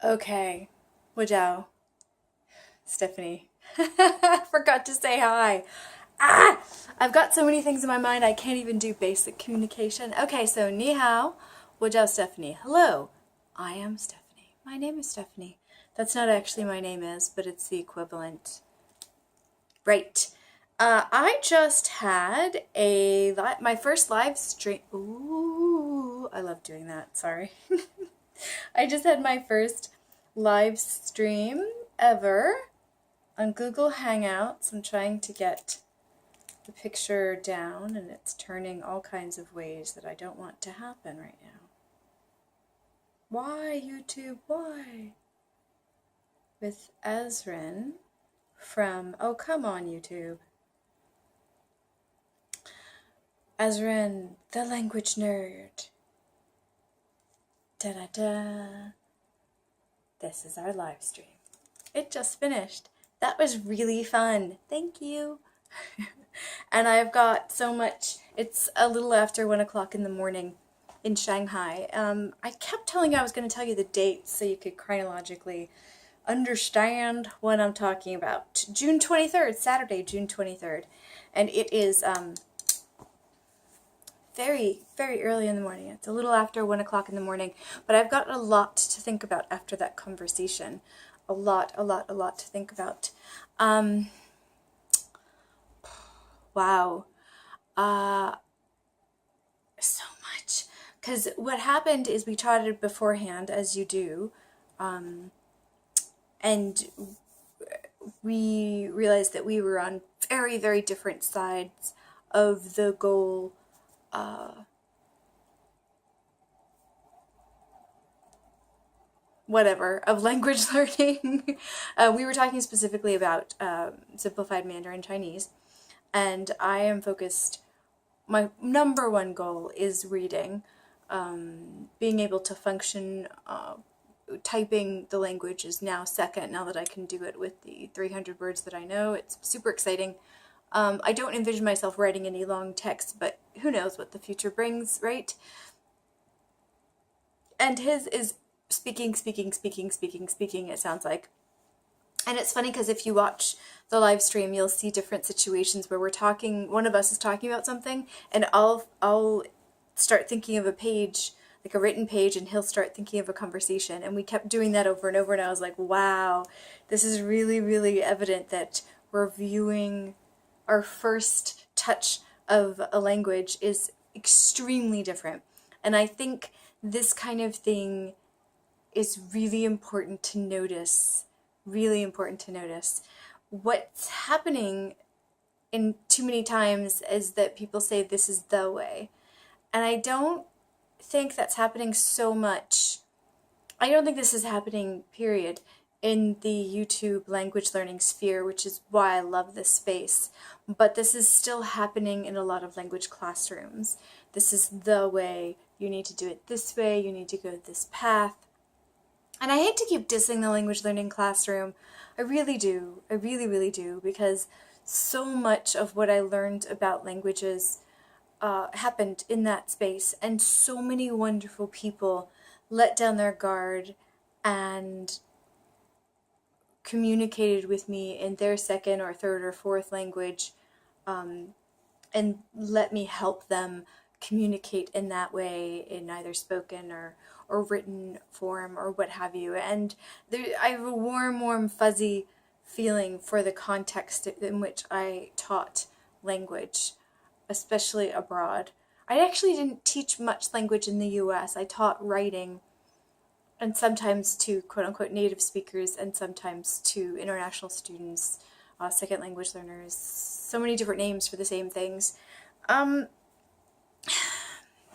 Okay, Wajao, Stephanie. Forgot to say hi. Ah! I've got so many things in my mind I can't even do basic communication. Okay, so ni hao, Wajao Stephanie. Hello, I am Stephanie. My name is Stephanie. That's not actually my name is, but it's the equivalent. Right. I just had my first live stream. Ooh, I love doing that. Sorry. I just had my first live stream ever on Google Hangouts. I'm trying to get the picture down and it's turning all kinds of ways that I don't want to happen right now. Why, YouTube? Why? With Azrin from, oh, come on, YouTube. Azrin, the language nerd. Da-da-da. This is our live stream. It just finished. That was really fun. Thank you. And I've got so much. It's a little after 1 o'clock in the morning in Shanghai. I kept telling you I was going to tell you the dates so you could chronologically understand what I'm talking about. June 23rd, Saturday, June 23rd. And it is very, very early in the morning. It's a little after 1 o'clock in the morning. But I've got a lot to think about after that conversation. A lot to think about. Wow. So much. Because what happened is we chatted beforehand, as you do, and we realized that we were on very, very different sides of the goal of language learning. We were talking specifically about simplified Mandarin Chinese, and I am focused, my number one goal is reading, being able to function, typing the language is now second, now that I can do it with the 300 words that I know. It's super exciting. I don't envision myself writing any long text, but who knows what the future brings, right? And his is speaking, it sounds like. And it's funny because if you watch the live stream, you'll see different situations where we're talking, one of us is talking about something, and I'll start thinking of a page, like a written page, and he'll start thinking of a conversation. And we kept doing that over and over, and I was like, wow, this is really, really evident that we're viewing our first touch of a language is extremely different. And I think this kind of thing is really important to notice. Really important to notice. What's happening in too many times is that people say this is the way. And I don't think that's happening so much. I don't think this is happening, period, in the YouTube language learning sphere, which is why I love this space. But this is still happening in a lot of language classrooms. This is the way. You need to do it this way. You need to go this path. And I hate to keep dissing the language learning classroom. I really do. I really, really do. Because so much of what I learned about languages happened in that space. And so many wonderful people let down their guard and communicated with me in their second or third or fourth language, and let me help them communicate in that way, in either spoken or written form or what have you. And I have a warm, fuzzy feeling for the context in which I taught language, especially abroad. I actually didn't teach much language in the US. I taught writing, and sometimes to quote-unquote native speakers, and sometimes to international students, second language learners, so many different names for the same things.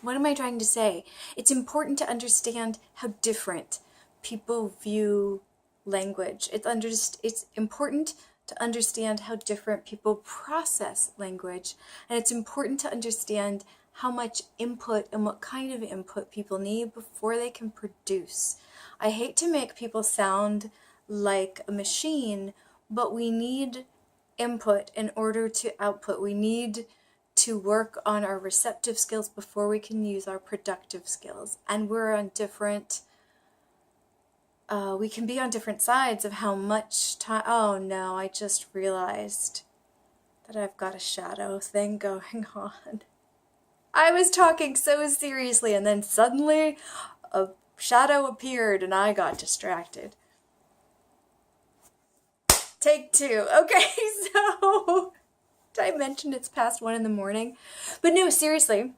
What am I trying to say? It's important to understand how different people view language. It's important to understand how different people process language, and it's important to understand how much input and what kind of input people need before they can produce. I hate to make people sound like a machine, but we need input in order to output. We need to work on our receptive skills before we can use our productive skills. And we're on different we can be on different sides of how much time. Oh no, I just realized that I've got a shadow thing going on. I was talking so seriously, and then suddenly a shadow appeared and I got distracted. Take two. Okay, so did I mention it's past 1 a.m? But no, seriously,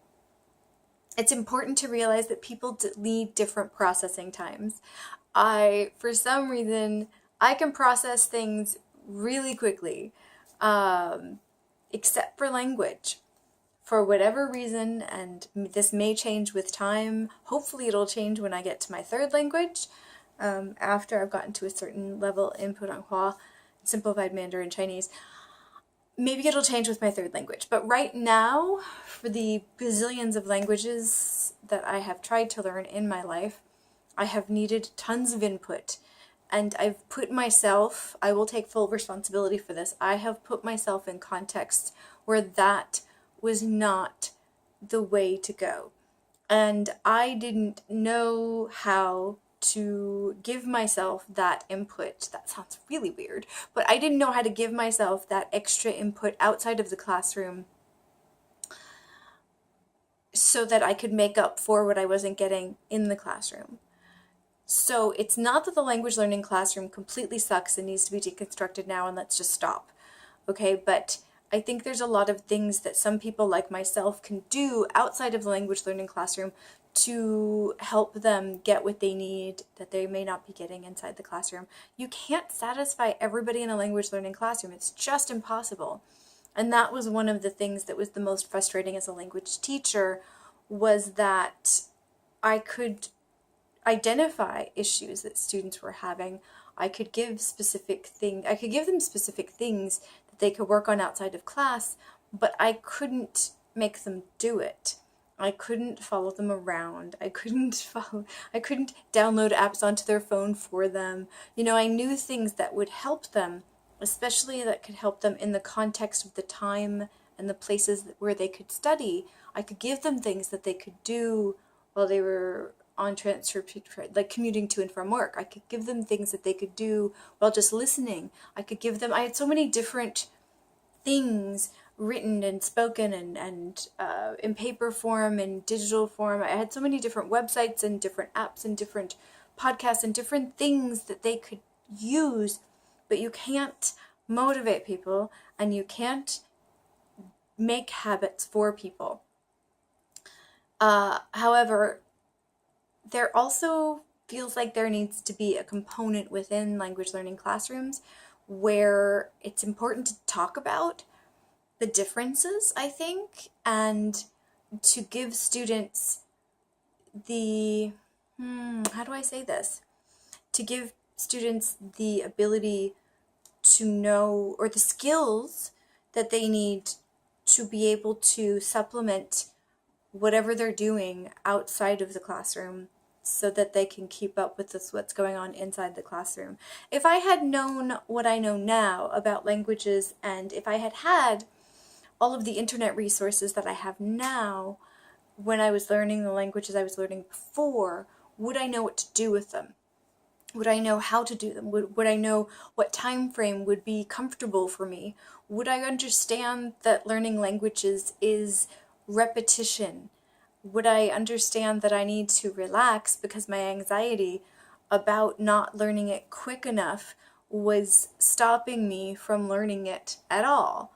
it's important to realize that people need different processing times. For some reason, I can process things really quickly, except for language. For whatever reason, and this may change with time, hopefully it'll change when I get to my third language, after I've gotten to a certain level in Putonghua, Simplified Mandarin Chinese. Maybe it'll change with my third language, but right now, for the bazillions of languages that I have tried to learn in my life, I have needed tons of input, and I've put myself, I will take full responsibility for this, I have put myself in contexts where that was not the way to go. And I didn't know how to give myself that input. That sounds really weird, but I didn't know how to give myself that extra input outside of the classroom so that I could make up for what I wasn't getting in the classroom. So it's not that the language learning classroom completely sucks and needs to be deconstructed now and let's just stop, okay? But I think there's a lot of things that some people like myself can do outside of the language learning classroom to help them get what they need that they may not be getting inside the classroom. You can't satisfy everybody in a language learning classroom. It's just impossible. And that was one of the things that was the most frustrating as a language teacher, was that I could identify issues that students were having. I could give them specific things that they could work on outside of class, but I couldn't make them do it. I couldn't follow them around. I couldn't download apps onto their phone for them. You know, I knew things that would help them, especially that could help them in the context of the time and the places where they could study. I could give them things that they could do while they were on transfer, like commuting to and from work. I could give them things that they could do while just listening. I had so many different things written and spoken and in paper form and digital form. I had so many different websites and different apps and different podcasts and different things that they could use, but you can't motivate people and you can't make habits for people. However, there also feels like there needs to be a component within language learning classrooms where it's important to talk about the differences, I think, and to give students the, how do I say this? To give students the ability to know, or the skills that they need to be able to supplement whatever they're doing outside of the classroom so that they can keep up with what's going on inside the classroom. If I had known what I know now about languages, and if I had had all of the internet resources that I have now when I was learning the languages I was learning before, would I know what to do with them? Would I know how to do them? Would I know what time frame would be comfortable for me? Would I understand that learning languages is repetition? Would I understand that I need to relax because my anxiety about not learning it quick enough was stopping me from learning it at all?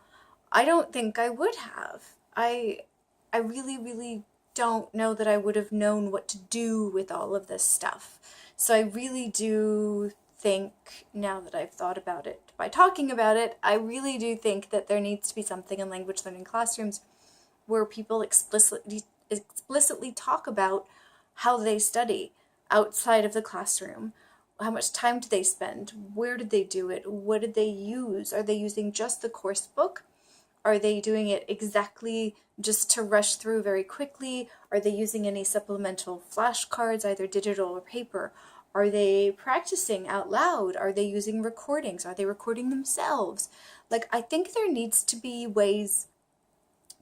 I don't think I would have. I really, really don't know that I would have known what to do with all of this stuff. So I really do think, now that I've thought about it by talking about it, I really do think that there needs to be something in language learning classrooms where people explicitly talk about how they study outside of the classroom. How much time do they spend? Where did they do it? What did they use? Are they using just the course book? Are they doing it exactly just to rush through very quickly? Are they using any supplemental flashcards, either digital or paper? Are they practicing out loud? Are they using recordings? Are they recording themselves? Like, I think there needs to be ways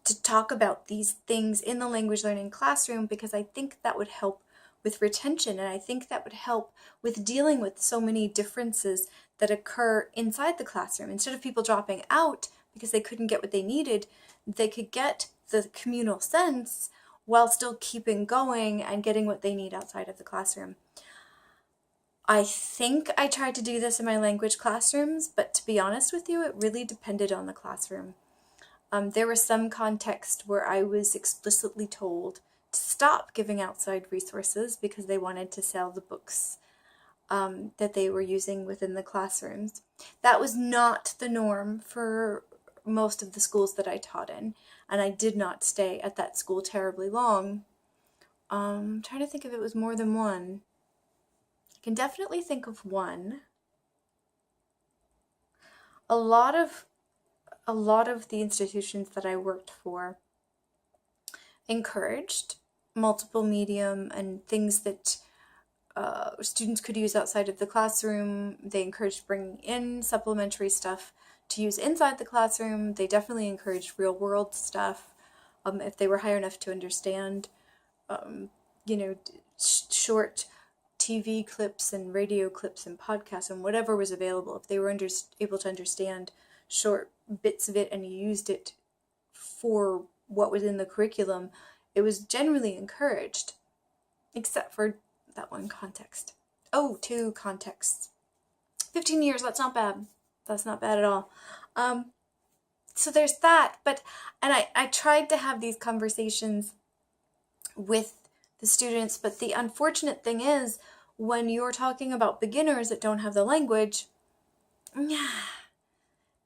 to talk about these things in the language learning classroom, because I think that would help with retention. And I think that would help with dealing with so many differences that occur inside the classroom. Instead of people dropping out because they couldn't get what they needed, they could get the communal sense while still keeping going and getting what they need outside of the classroom. I think I tried to do this in my language classrooms, but to be honest with you, it really depended on the classroom. There was some context where I was explicitly told to stop giving outside resources because they wanted to sell the books that they were using within the classrooms. That was not the norm for most of the schools that I taught in, and I did not stay at that school terribly long. I'm trying to think if it was more than one. I can definitely think of one. A lot of the institutions that I worked for encouraged multiple medium and things that students could use outside of the classroom. They encouraged bringing in supplementary stuff to use inside the classroom. They definitely encouraged real world stuff if they were high enough to understand, short TV clips and radio clips and podcasts and whatever was available. If they were able to understand short bits of it and used it for what was in the curriculum, it was generally encouraged, except for that one context. Oh, 2 contexts. 15 years, that's not bad. That's not bad at all. So there's that, and I tried to have these conversations with the students, but the unfortunate thing is, when you're talking about beginners that don't have the language,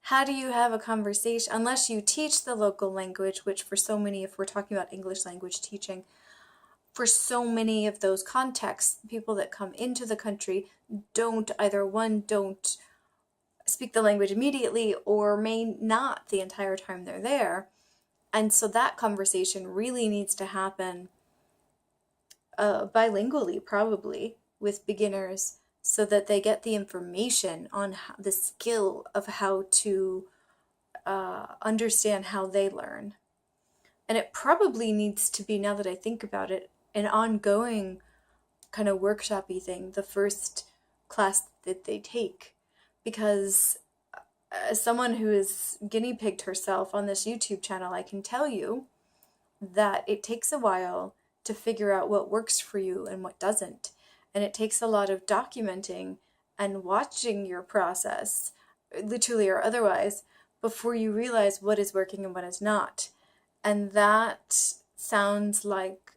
how do you have a conversation unless you teach the local language, which for so many, if we're talking about English language teaching, for so many of those contexts, people that come into the country don't speak the language immediately or may not the entire time they're there. And so that conversation really needs to happen bilingually, probably, with beginners, so that they get the information on the skill of how to understand how they learn. And it probably needs to be, now that I think about it, an ongoing kind of workshop-y thing, the first class that they take. Because as someone who has guinea pigged herself on this YouTube channel, I can tell you that it takes a while to figure out what works for you and what doesn't. And it takes a lot of documenting and watching your process, literally or otherwise, before you realize what is working and what is not. And that sounds like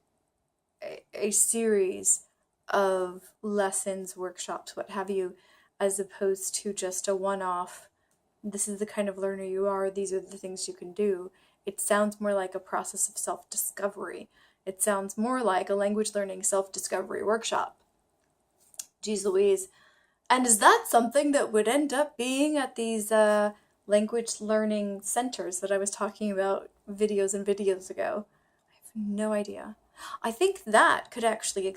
a series of lessons, workshops, what have you, as opposed to just a one-off, this is the kind of learner you are, these are the things you can do. It sounds more like a process of self-discovery. It sounds more like a language learning self-discovery workshop. Geez Louise. And is that something that would end up being at these language learning centers that I was talking about videos and videos ago? I have no idea. I think that could actually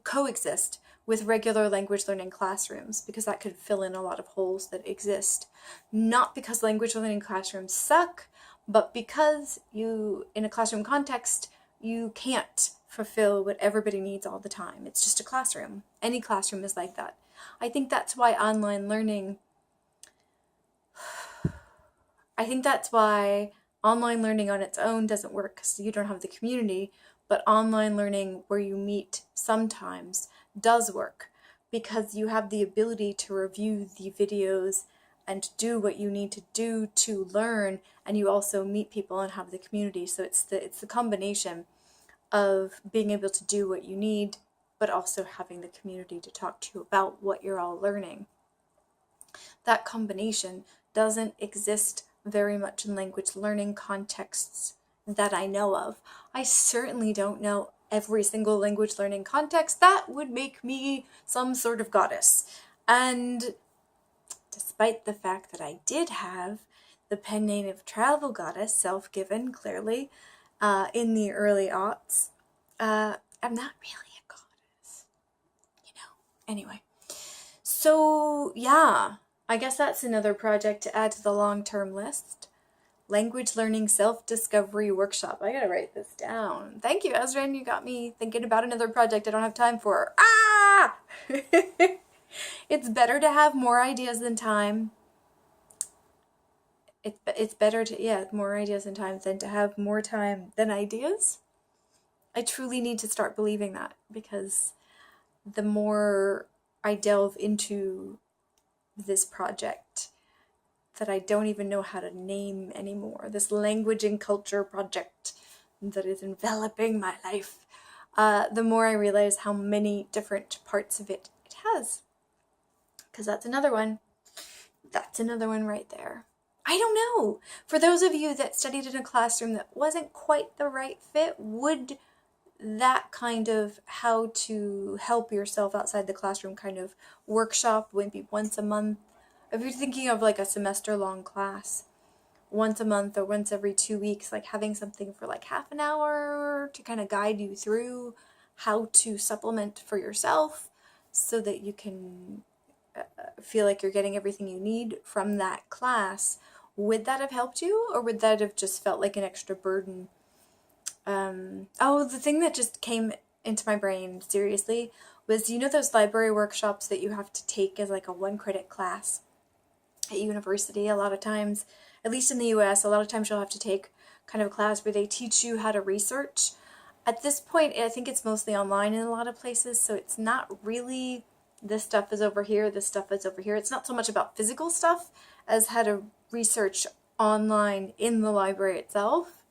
coexist with regular language learning classrooms, because that could fill in a lot of holes that exist. Not because language learning classrooms suck, but because you, in a classroom context, you can't fulfill what everybody needs all the time. It's just a classroom. Any classroom is like that. I think that's why online learning on its own doesn't work, because you don't have the community, but online learning where you meet sometimes does work, because you have the ability to review the videos and do what you need to do to learn, and you also meet people and have the community. So it's the combination of being able to do what you need, but also having the community to talk to you about what you're all learning. That combination doesn't exist very much in language learning contexts that I know of. I certainly don't know every single language learning context. That would make me some sort of goddess. And despite the fact that I did have the pen name of Travel Goddess, self-given, clearly, in the early aughts, I'm not really a goddess, Anyway, so yeah, I guess that's another project to add to the long-term list. Language Learning Self-Discovery Workshop. I gotta write this down. Thank you, Ezrin. You got me thinking about another project I don't have time for. Ah! It's better to have more ideas than time. It's better to, yeah, more ideas than time than to have more time than ideas. I truly need to start believing that, because the more I delve into this project that I don't even know how to name anymore, this language and culture project that is enveloping my life, the more I realize how many different parts of it has. Because that's another one. That's another one right there. I don't know. For those of you that studied in a classroom that wasn't quite the right fit, would that kind of how to help yourself outside the classroom kind of workshop, maybe once a month, if you're thinking of like a semester-long class, once a month or once every 2 weeks, like having something for like half an hour to kind of guide you through how to supplement for yourself so that you can feel like you're getting everything you need from that class, would that have helped you, or would that have just felt like an extra burden? Oh, the thing that just came into my brain, seriously, was, you know those library workshops that you have to take as like a 1-credit class at university? A lot of times, at least in the US, a lot of times you'll have to take kind of a class where they teach you how to research. At this point, I think it's mostly online in a lot of places, so it's not really this stuff is over here, this stuff is over here. It's not so much about physical stuff as how to research online in the library itself.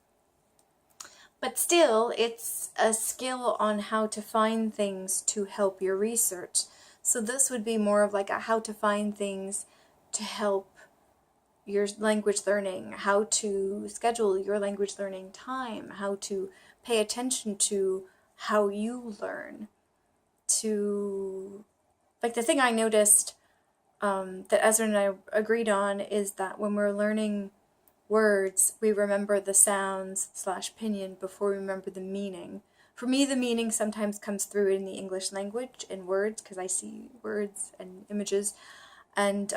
But still, it's a skill on how to find things to help your research. So this would be more of like a how to find things to help your language learning, how to schedule your language learning time, how to pay attention to how you learn. To, like, the thing I noticed that Ezra and I agreed on is that when we're learning words, we remember the sounds / pinyin before we remember the meaning. For me, the meaning sometimes comes through in the English language in words, because I see words and images, and,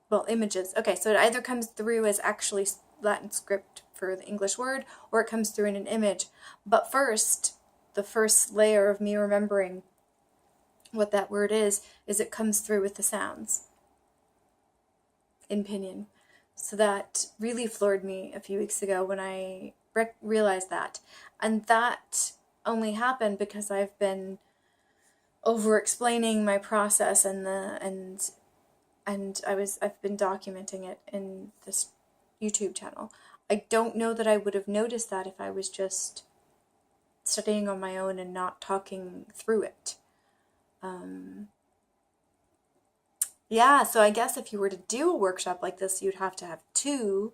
well, images. Okay, so it either comes through as actually Latin script for the English word, or it comes through in an image. But first, the first layer of me remembering what that word is it comes through with the sounds in pinyin. So that really floored me a few weeks ago when I realized that. And that only happened because I've been over-explaining my process and I've been documenting it in this YouTube channel. I don't know that I would have noticed that if I was just studying on my own and not talking through it. Yeah, so I guess if you were to do a workshop like this, you'd have to have two.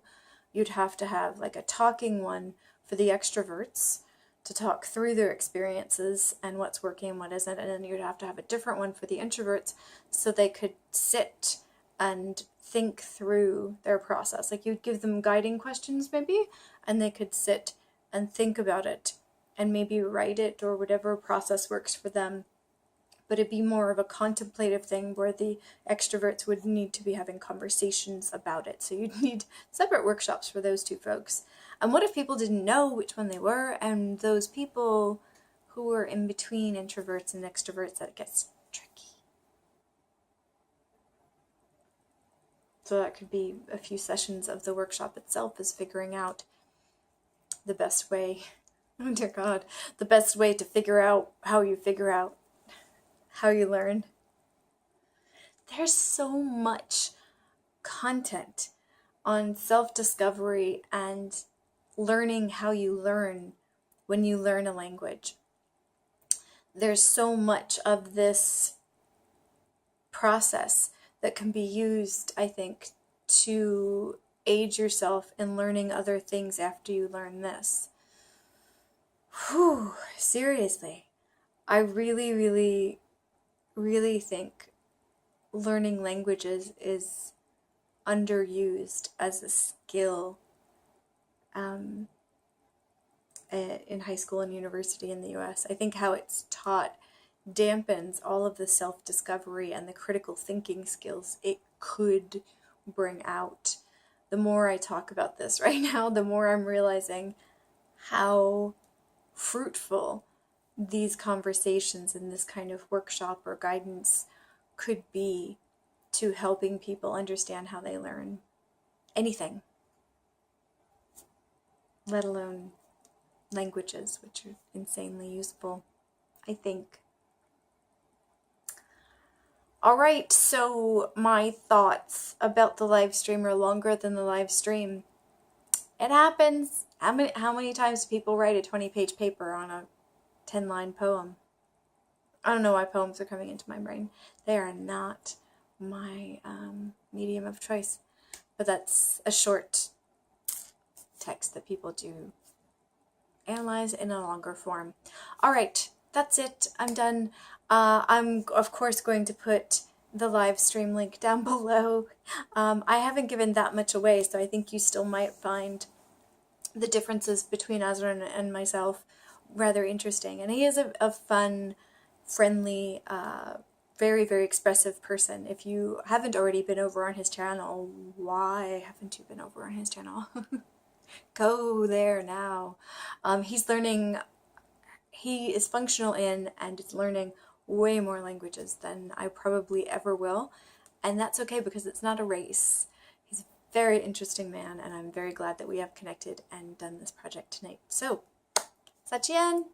You'd have to have like a talking one for the extroverts to talk through their experiences and what's working and what isn't, and then you'd have to have a different one for the introverts so they could sit and think through their process. Like, you'd give them guiding questions maybe, and they could sit and think about it and maybe write it or whatever process works for them. But it'd be more of a contemplative thing where the extroverts would need to be having conversations about it. So you'd need separate workshops for those two folks. And what if people didn't know which one they were, and those people who were in between introverts and extroverts, that gets tricky. So that could be a few sessions of the workshop itself, is figuring out the best way, oh dear God, the best way to figure out how you figure out how you learn. There's so much content on self-discovery and learning how you learn when you learn a language. There's so much of this process that can be used, I think, to aid yourself in learning other things after you learn this. Whew, seriously. I really think learning languages is underused as a skill in high school and university in the US. I think how it's taught dampens all of the self-discovery and the critical thinking skills it could bring out. the more I talk about this right now, the more I'm realizing how fruitful these conversations and this kind of workshop or guidance could be to helping people understand how they learn anything, let alone languages, which are insanely useful, I think. All right, so my thoughts about the live stream are longer than the live stream. It happens. How many times do people write a 20-page paper on a 10-line poem? I don't know why poems are coming into my brain. They are not my medium of choice, but that's a short text that people do analyze in a longer form. All right, that's it. I'm done. I'm, of course, going to put the live stream link down below. I haven't given that much away, so I think you still might find the differences between Azran and myself rather interesting. And he is a fun, friendly, very, very expressive person. If you haven't already been over on his channel, why haven't you been over on his channel? Go there now. He's learning, he is functional in and is learning way more languages than I probably ever will. And that's okay because it's not a race. He's a very interesting man, and I'm very glad that we have connected and done this project tonight. So, Sachian!